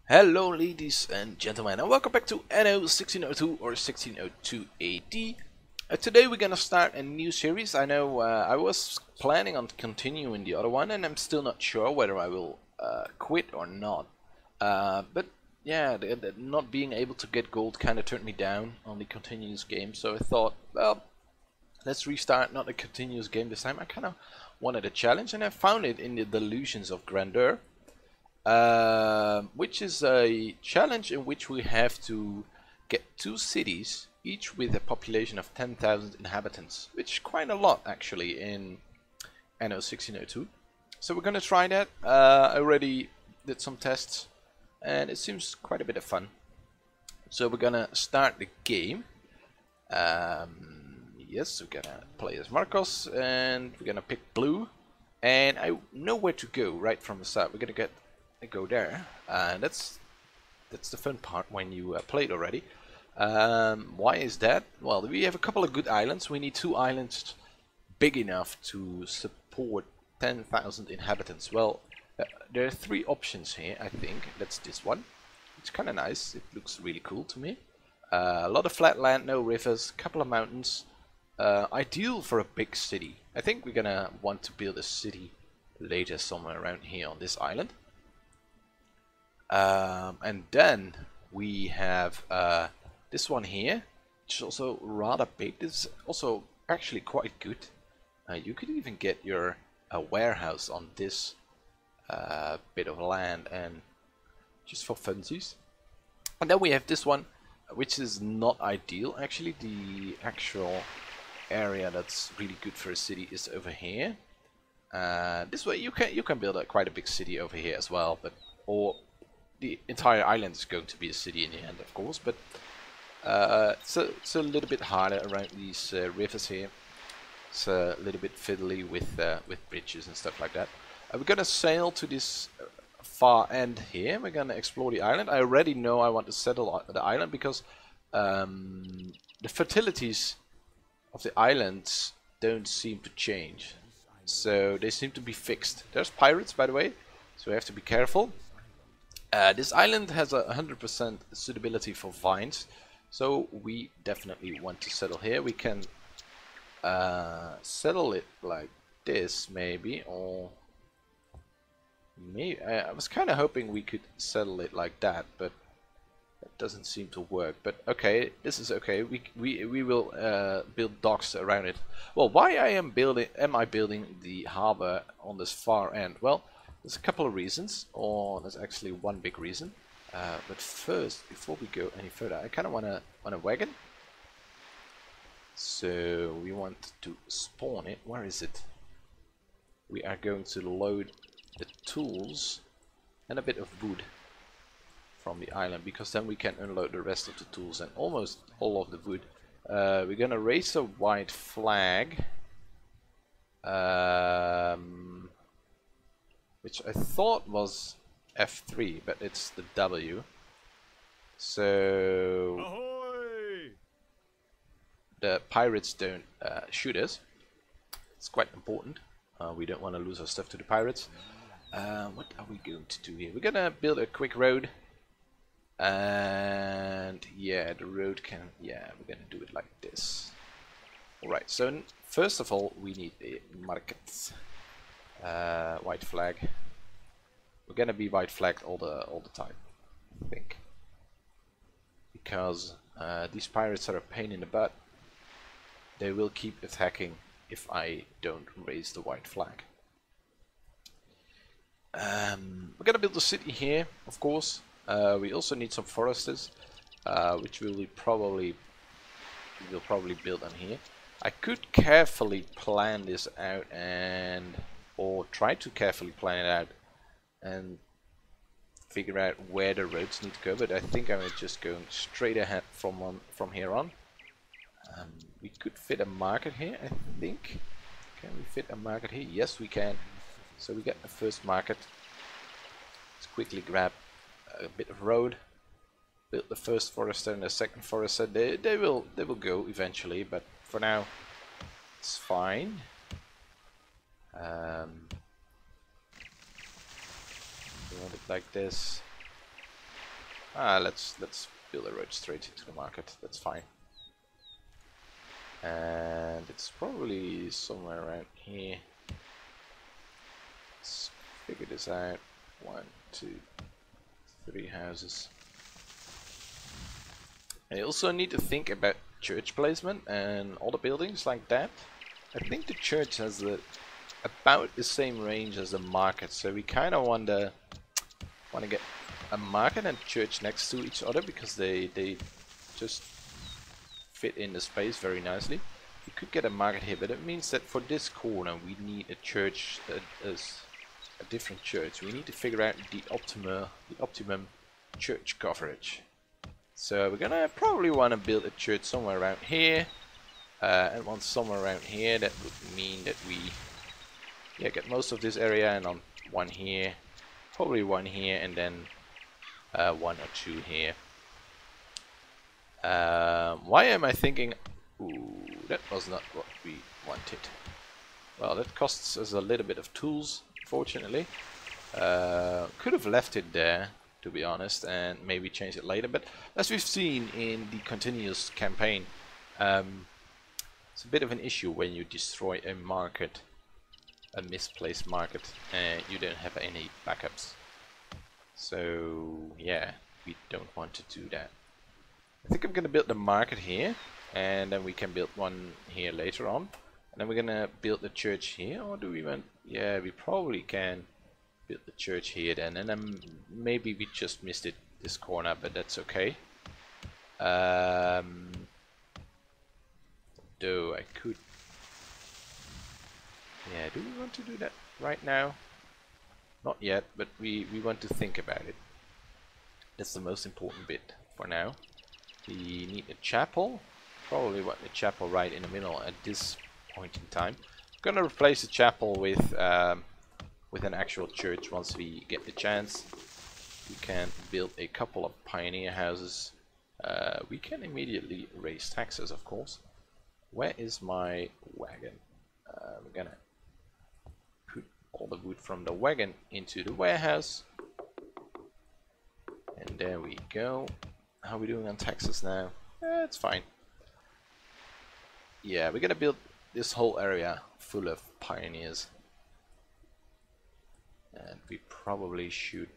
Hello ladies and gentlemen, and welcome back to Anno 1602 or 1602 AD. Today we're gonna start a new series. I know I was planning on continuing the other one and I'm still not sure whether I will quit or not. But yeah, the not being able to get gold kind of turned me down on the continuous game, so I thought, well, let's restart, not a continuous game this time. I kind of wanted a challenge and I found it in the Delusions of Grandeur. Which is a challenge in which we have to get 2 cities, each with a population of 10,000 inhabitants, which is quite a lot actually in Anno 1602. So we're gonna try that. I already did some tests and it seems quite a bit of fun. So we're gonna start the game. Yes, we're gonna play as Marcos and we're gonna pick blue. And I know where to go right from the start. We're gonna go there, and that's the fun part when you play it already. Why is that? Well, we have a couple of good islands. We need 2 islands big enough to support 10,000 inhabitants. Well, there are 3 options here, I think. That's this one. It's kind of nice. It looks really cool to me. A lot of flat land, no rivers, couple of mountains. Ideal for a big city. I think we're gonna want to build a city later somewhere around here on this island. And then we have this one here, which is also rather big. This is also actually quite good. You could even get your warehouse on this bit of land, and just for funsies. And then we have this one, which is not ideal. Actually, the actual area that's really good for a city is over here. This way you can build quite a big city over here as well, but the entire island is going to be a city in the end, of course, but it's a little bit harder around these rivers here. It's a little bit fiddly with bridges and stuff like that. We're gonna sail to this far end here. We're gonna explore the island. I already know I want to settle the island because the fertilities of the islands don't seem to change, so they seem to be fixed. There's pirates, by the way, so we have to be careful. This island has a 100% suitability for vines, so we definitely want to settle here. We can settle it like this, maybe, or maybe I was kind of hoping we could settle it like that, but that doesn't seem to work. But okay, this is okay. We will build docks around it. Well, why am I building the harbor on this far end? Well, there's a couple of reasons, or there's actually one big reason. But first, before we go any further, I kind of want a wagon. So we want to spawn it. Where is it? We are going to load the tools and a bit of wood from the island, because then we can unload the rest of the tools and almost all of the wood. We're gonna raise a white flag. Which I thought was F3, but it's the W. So ahoy! The pirates don't shoot us. It's quite important. We don't want to lose our stuff to the pirates. What are we going to do here? We're gonna build a quick road. And yeah, the road can... yeah, we're gonna do it like this. Alright, so first of all, we need a market. White flag. We're gonna be white flagged all the time, I think, because these pirates are a pain in the butt. They will keep attacking if I don't raise the white flag. We're gonna build a city here, of course. We also need some foresters, which we'll probably build on here. I could carefully plan this out or try to carefully plan it out and figure out where the roads need to go, but I think I'm just going straight ahead from here on. We could fit a market here, I think. Can we fit a market here? Yes, we can. So we get the first market. Let's quickly grab a bit of road, build the first forester and the second forester. They will go eventually, but for now it's fine. We want it like this. Let's build a road straight into the market. That's fine. And it's probably somewhere around here. Let's figure this out. 1, 2, 3 houses. I also need to think about church placement and all the buildings like that. I think the church has about the same range as the market, so we kind of want to get a market and church next to each other because they just fit in the space very nicely. We could get a market here, but it means that for this corner we need a church that is a different church. We need to figure out the optimum church coverage. So we're gonna probably want to build a church somewhere around here, and one somewhere around here. That would mean that we get most of this area, and on one here, probably one here, and then 1 or 2 here. Why am I thinking? Ooh, that was not what we wanted. Well, that costs us a little bit of tools, fortunately. Could have left it there, to be honest, and maybe change it later. But as we've seen in the continuous campaign, it's a bit of an issue when you destroy a market, a misplaced market, and you don't have any backups. So yeah, we don't want to do that. I think I'm gonna build the market here, and then we can build one here later on, and then we're gonna build the church here. Or do we want? Yeah, we probably can build the church here then, and then maybe we just missed it this corner, but that's okay. Though I could. Yeah, do we want to do that right now? Not yet, but we want to think about it. That's the most important bit for now. We need a chapel. Probably want the chapel right in the middle at this point in time. I'm gonna replace the chapel with an actual church once we get the chance. We can build a couple of pioneer houses. We can immediately raise taxes, of course. Where is my wagon? We're gonna put all the wood from the wagon into the warehouse. And there we go. How are we doing on taxes now? It's fine. Yeah, we're gonna build this whole area full of pioneers. And we probably should.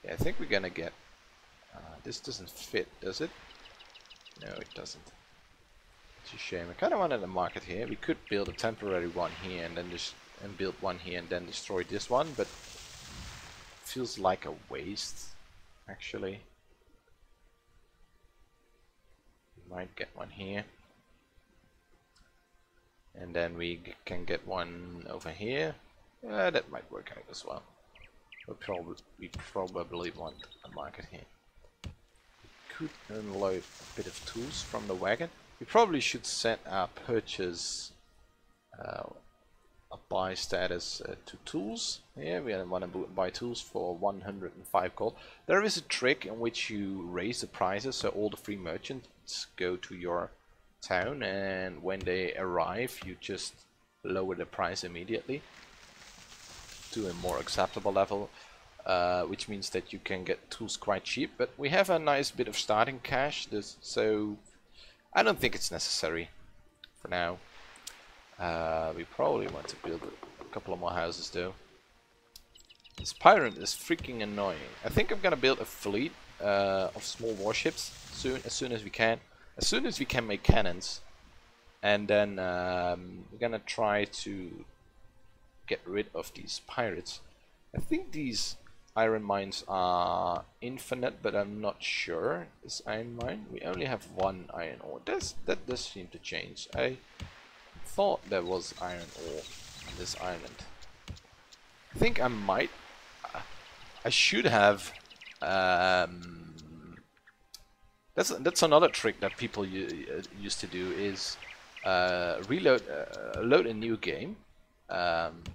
Yeah, I think we're gonna get. This doesn't fit, does it? No, it doesn't. It's a shame. I kind of wanted a market here. We could build a temporary one here and then build one here and then destroy this one, but it feels like a waste, actually. We might get one here, and then we can get one over here. That might work out as well. We probably want a market here. We could unload a bit of tools from the wagon. We probably should set our purchase a buy status to tools. Yeah, we want to buy tools for 105 gold. There is a trick in which you raise the prices so all the free merchants go to your town, and when they arrive you just lower the price immediately to a more acceptable level, which means that you can get tools quite cheap. But we have a nice bit of starting cash, so I don't think it's necessary for now. We probably want to build a couple of more houses though. This pirate is freaking annoying. I think I'm gonna build a fleet of small warships as soon as we can. As soon as we can make cannons, and then we're gonna try to get rid of these pirates. I think these iron mines are infinite, but I'm not sure. This iron mine, we only have 1 iron ore. That does seem to change. I thought there was iron ore on this island. I think I might. I should have. That's another trick that people used to do is load a new game,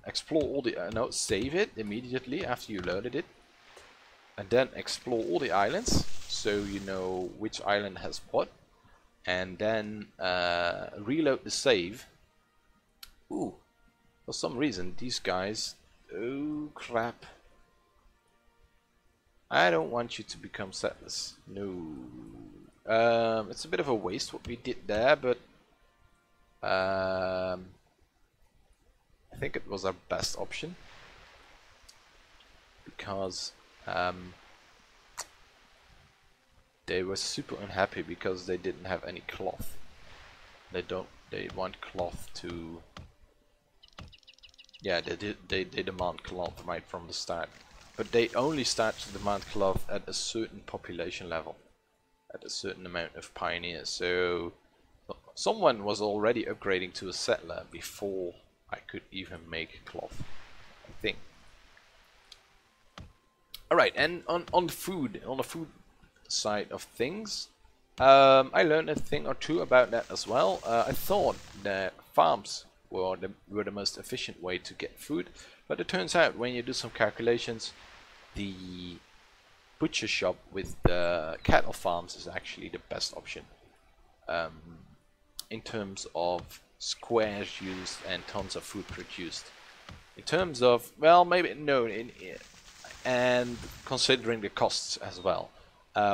explore all the no, save it immediately after you loaded it, and then explore all the islands so you know which island has what, and then reload the save. Ooh, for some reason these guys. Oh crap! I don't want you to become settlers. No. It's a bit of a waste what we did there, but I think it was our best option, because they were super unhappy because they didn't have any cloth. They want cloth to, yeah, they demand cloth right from the start, but they only start to demand cloth at a certain population level, at a certain amount of pioneers. So someone was already upgrading to a settler before I could even make cloth, I think. Alright, and on the food side of things, I learned a thing or two about that as well. I thought that farms were the most efficient way to get food, but it turns out when you do some calculations, the butcher shop with the cattle farms is actually the best option in terms of squares used and tons of food produced. In terms of, well, maybe no, and considering the costs as well.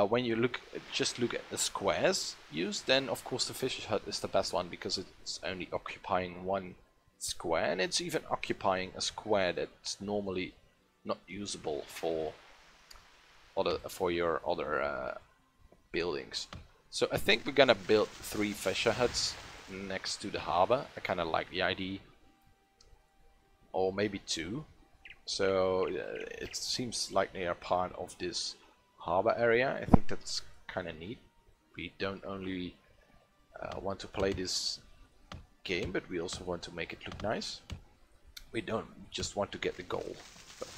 When you just look at the squares used, then of course the fisher's hut is the best one, because it's only occupying one square, and it's even occupying a square that's normally not usable for your other buildings. So I think we're gonna build 3 fisher huts next to the harbor. I kind of like the idea, or maybe 2. So it seems like they are part of this harbor area. I think that's kind of neat. We don't only want to play this game, but we also want to make it look nice. We don't just want to get the gold. But,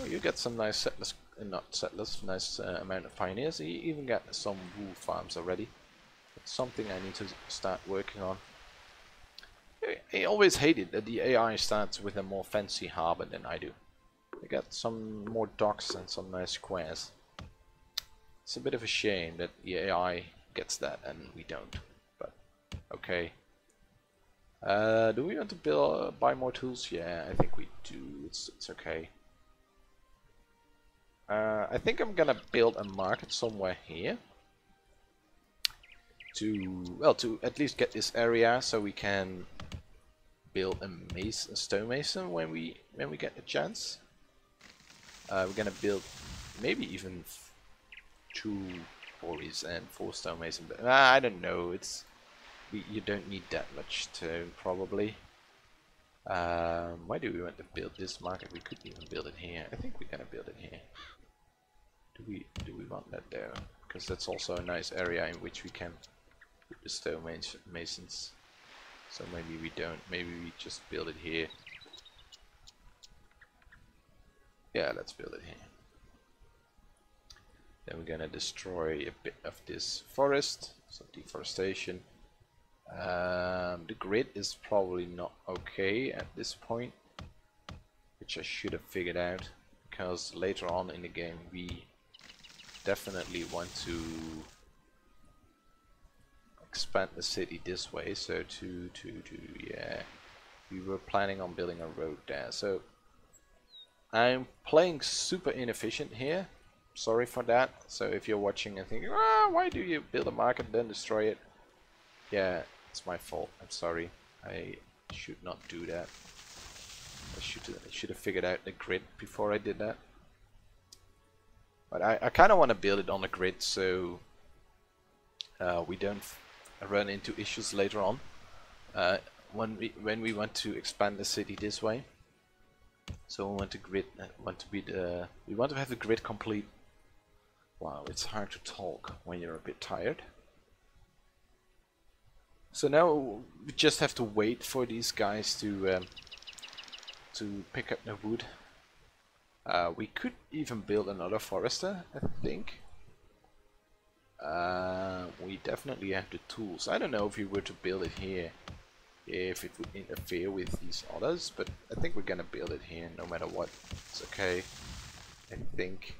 oh, you get some nice settlers, not settlers, nice amount of pioneers. You even got some wool farms already. It's something I need to start working on. I always hated that the AI starts with a more fancy harbor than I do. They got some more docks and some nice squares. It's a bit of a shame that the AI gets that and we don't. But okay. Do we want to buy more tools? Yeah, I think we do. It's okay. I think I'm gonna build a market somewhere here to at least get this area so we can build a stonemason when we get a chance. We're gonna build maybe even 2 quarries and 4 stonemason, but I don't know. You don't need that much stone probably. Why do we want to build this market? We could even build it here. I think we're gonna build it here. Do we want that there? Because that's also a nice area in which we can put the stonemasons. So maybe we don't. Maybe we just build it here. Yeah, let's build it here. Then we're gonna destroy a bit of this forest, some deforestation. The grid is probably not okay at this point, which I should have figured out, because later on in the game we definitely want to expand the city this way. So yeah, we were planning on building a road there. So I'm playing super inefficient here. Sorry for that. So if you're watching and thinking, why do you build a market then destroy it? Yeah, it's my fault. I'm sorry. I should not do that. I should have figured out the grid before I did that. But I kind of want to build it on a grid so we don't run into issues later on when we want to expand the city this way. So we want to we want to have the grid complete. Wow, it's hard to talk when you're a bit tired. So now we just have to wait for these guys to pick up the wood. We could even build another forester, I think. We definitely have the tools. I don't know if we were to build it here, if it would interfere with these others, but I think we're gonna build it here no matter what. It's okay, I think.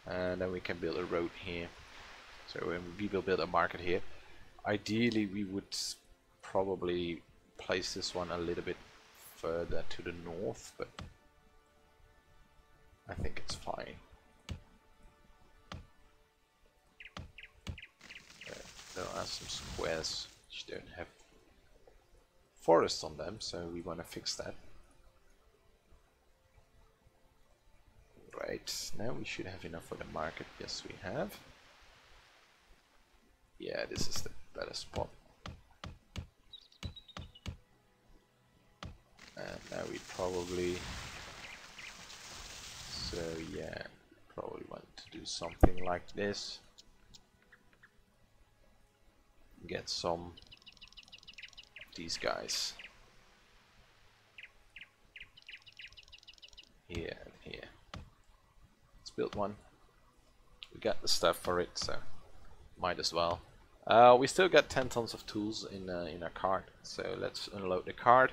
And then we can build a road here. So we will build a market here. Ideally we would probably place this one a little bit further to the north, but I think it's fine. There are some squares which don't have forests on them, so we want to fix that. Right, now we should have enough for the market. Yes, we have. Yeah, this is the better spot. And now we probably... So yeah, probably want to do something like this. Get some of these guys. Here and here. Let's build one. We got the stuff for it, so might as well. We still got 10 tons of tools in our cart, so let's unload the cart.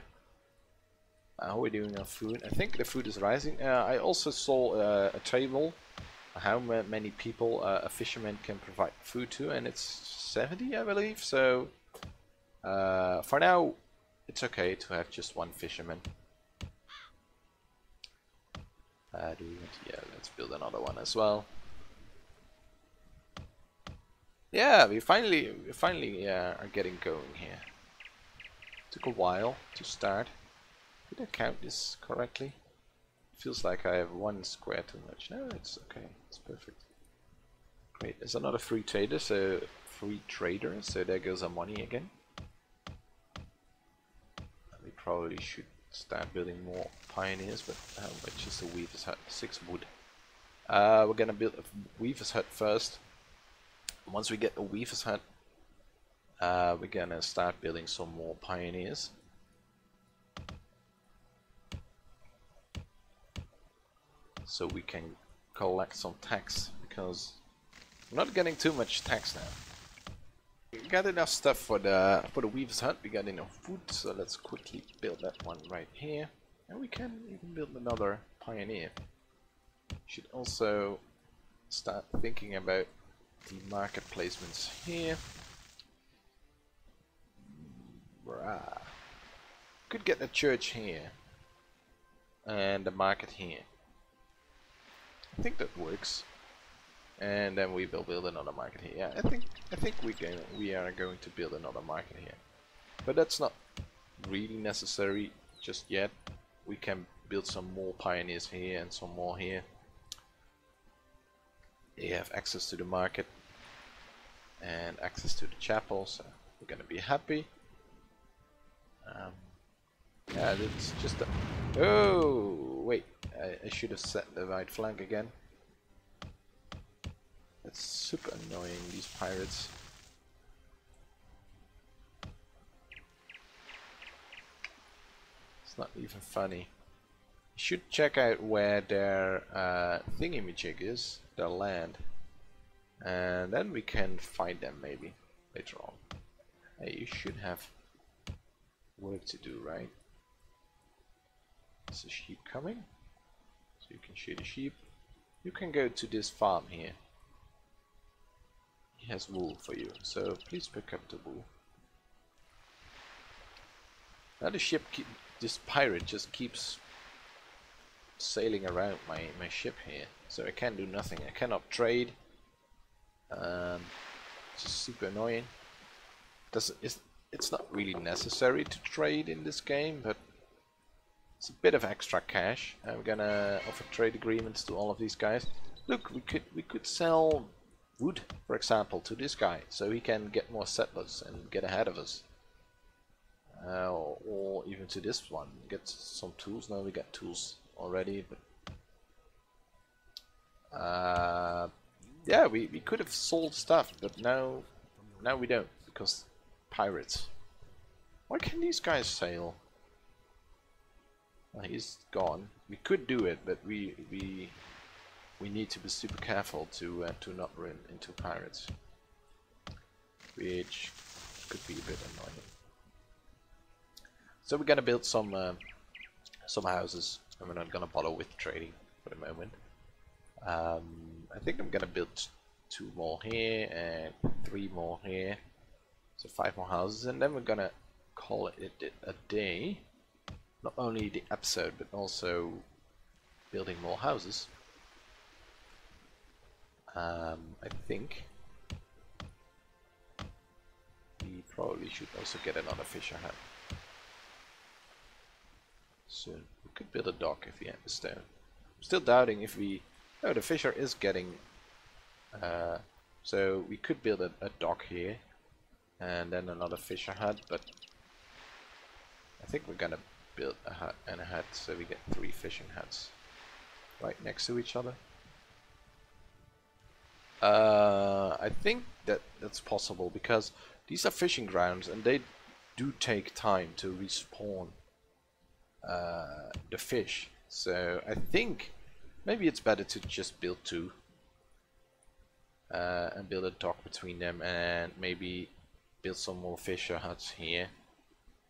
How are we doing on food? I think the food is rising. I also saw a table how many people a fisherman can provide food to, and it's 70, I believe. So for now, it's okay to have just one fisherman. Yeah, let's build another one as well. Yeah, we finally are getting going here. Took a while to start. Did I count this correctly? Feels like I have one square too much. No, it's okay. It's perfect. Great. There's another free trader, so there goes our money again. We probably should start building more pioneers, but how much is the weaver's hut? 6 wood. We're gonna build a weaver's hut first. Once we get a weaver's hut, we're gonna start building some more pioneers. So we can collect some tax, because we're not getting too much tax now. We got enough stuff for the weaver's hut. We got enough food, so let's quickly build that one right here, and we can even build another pioneer. Should also start thinking about the market placements here. Could get a church here and the market here. I think that works. And then we will build another market here. Yeah, I think we are going to build another market here. But that's not really necessary just yet. We can build some more pioneers here and some more here. They have access to the market and access to the chapel, so we're gonna be happy. Yeah, it's just a... Oh, wait, I should have set the right flank again. That's super annoying, these pirates. It's not even funny. You should check out where their thingamajig is, their land. And then we can find them maybe later on. Hey, you should have work to do, right? There's a sheep coming, so you can shoot a sheep. You can go to this farm here. He has wool for you, so please pick up the wool. Now the ship, this pirate just keeps sailing around my ship here, so I can't do nothing. I cannot trade. It's just super annoying. It's not really necessary to trade in this game, but it's a bit of extra cash. I'm gonna offer trade agreements to all of these guys. Look, we could sell wood, for example, to this guy, so he can get more settlers and get ahead of us. Or even to this one, get some tools. Now we got tools already, but yeah, we could have sold stuff, but now we don't, because pirates. Why can these guys sail? Well, he's gone. We could do it, but we need to be super careful to not run into pirates, which could be a bit annoying. So we're gonna build some houses, and we're not gonna bother with trading for the moment. I think I'm gonna build 2 more here and 3 more here, so 5 more houses, and then we're gonna call it a day. Not only the episode, but also building more houses. I think we probably should also get another fisher hut soon. We could build a dock if we had the stone. I'm still doubting if we... Oh, the fisher is getting... so we could build a dock here and then another fisher hut, but I think we're gonna build a hut and a hut so we get 3 fishing huts right next to each other. I think that's possible because these are fishing grounds and they do take time to respawn the fish. So I think maybe it's better to just build 2 and build a dock between them, and maybe build some more fisher huts here,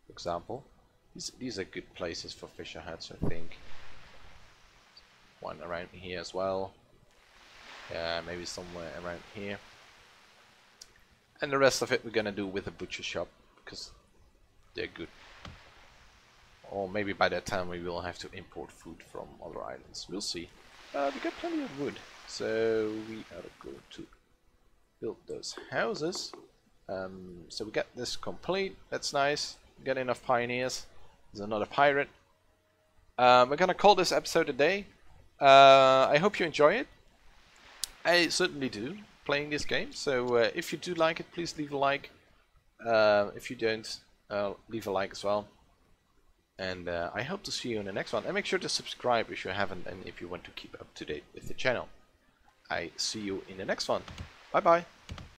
for example. These are good places for fisher huts, I think. One around here as well. Yeah, maybe somewhere around here. And the rest of it we're gonna do with a butcher shop because they're good. Or maybe by that time we will have to import food from other islands. We'll see. We got plenty of wood, so we are going to build those houses. So we got this complete. That's nice. We got enough pioneers. There's another pirate. We're gonna call this episode a day. I hope you enjoy it. I certainly do, playing this game. So if you do like it, please leave a like. If you don't, leave a like as well. And I hope to see you in the next one. And make sure to subscribe if you haven't, and if you want to keep up to date with the channel. I see you in the next one. Bye bye.